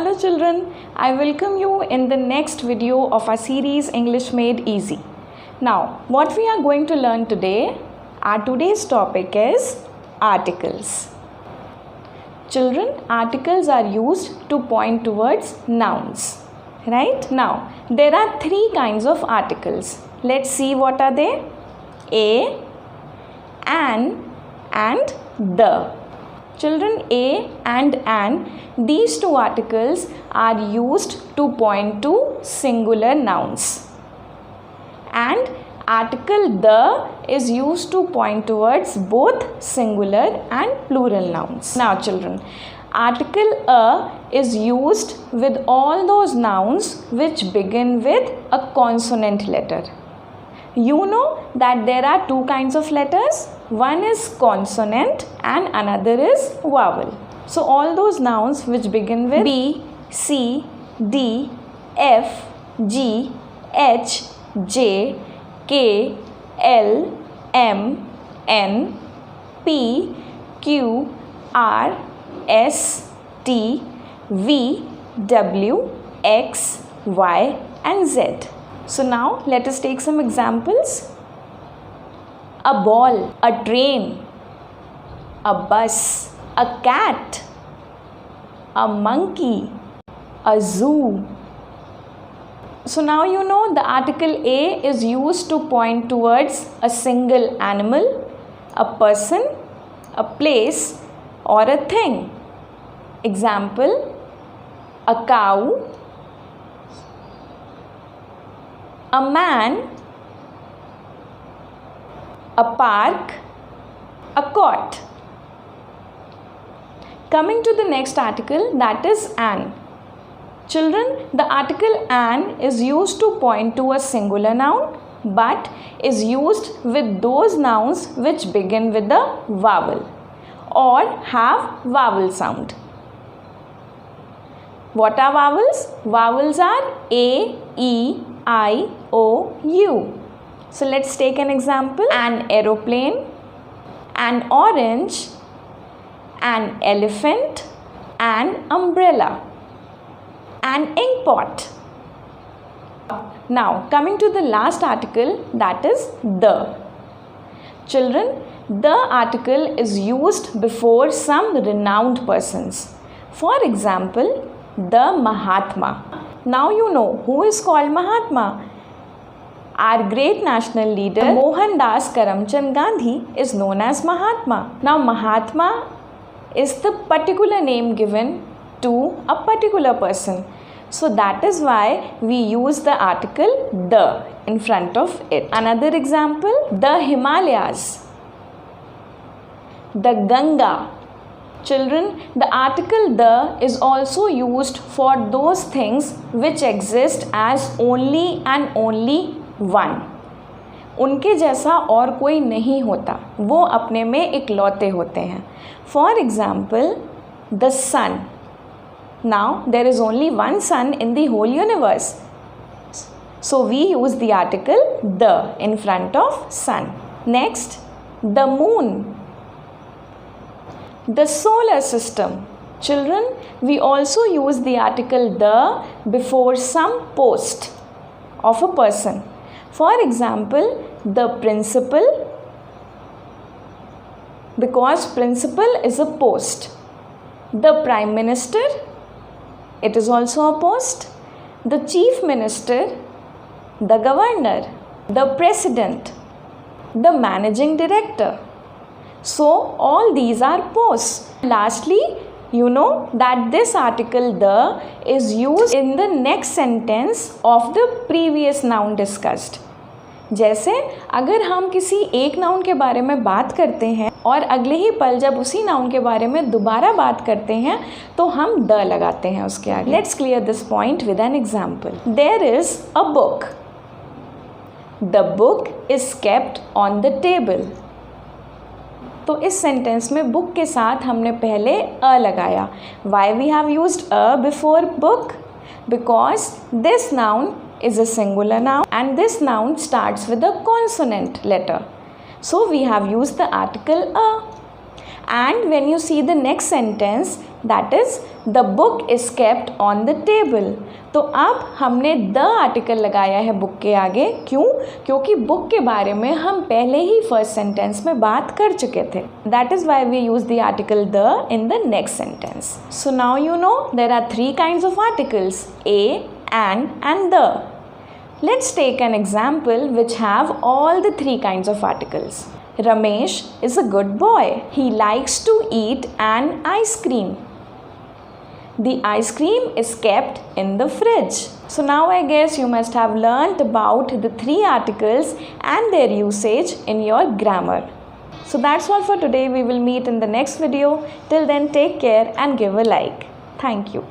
Hello children, I welcome you in the next video of our series English Made Easy. Now, what we are going to learn today, our today's topic is articles. Children, articles are used to point towards nouns, right? Now, there are three kinds of articles. Let's see what are they. A, an, and the. Children, a and an, these two articles are used to point to singular nouns. And article the is used to point towards both singular and plural nouns. Now children, article a is used with all those nouns which begin with a consonant letter. You know that there are two kinds of letters. One is consonant and another is vowel. So all those nouns which begin with B, C, D, F, G, H, J, K, L, M, N, P, Q, R, S, T, V, W, X, Y and Z. So now let us take some examples. A ball, a train, a bus, a cat, a monkey, a zoo. So now you know the article A is used to point towards a single animal, a person, a place or a thing. Example, a cow, a man, a park, a cot. Coming to the next article, that is an. Children, the article an is used to point to a singular noun but is used with those nouns which begin with a vowel or have vowel sound. What are vowels? Vowels are A, E, I, O, U. So let's take an example. An aeroplane, an orange, an elephant, an umbrella, an ink pot. Now coming to the last article, that is the. Children, the article is used before some renowned persons. For example, the Mahatma. Now you know who is called Mahatma. Our great national leader Mohandas Karamchand Gandhi is known as Mahatma. Now Mahatma is the particular name given to a particular person. So that is why we use the article the in front of it. Another example, the Himalayas, the Ganga. Children, the article the is also used for those things which exist as only and only one. उनके जैसा और कोई नहीं होता, वो अपने में इकलौते होते हैं. For example, the sun. Now there is only one sun in the whole universe. So we use the article the in front of sun. Next, the moon. The solar system. Children, we also use the article the before some post of a person. For example, the principal, because principal is a post. The prime minister, it is also a post. The chief minister, the governor, the president, the managing director. So all these are posts. Lastly, you know that this article the is used in the next sentence of the previous noun discussed. जैसे अगर हम किसी एक noun के बारे में बात करते हैं और अगले ही पल जब उसी नाउन के बारे में दोबारा बात करते हैं तो हम द लगाते हैं उसके आगे. Let's clear this point with an example. There is a book. The book is kept on the table. तो इस सेंटेंस में बुक के साथ हमने पहले अ लगाया. Why we have used a before book? Because this noun is a singular noun and this noun starts with a consonant letter. So we have used the article a. And when you see the next sentence, that is the book is kept on the table. तो अब हमने the article लगाया है book के आगे. क्यों? क्योंकि book के बारे में हम पहले ही first sentence में बात कर चुके थे. That is why we use the article the in the next sentence. So now you know there are three kinds of articles: a, an and the. Let's take an example which have all the three kinds of articles. Ramesh is a good boy. He likes to eat an ice cream. The ice cream is kept in the fridge. So now I guess you must have learnt about the three articles and their usage in your grammar. So that's all for today. We will meet in the next video. Till then, take care and give a like. Thank you.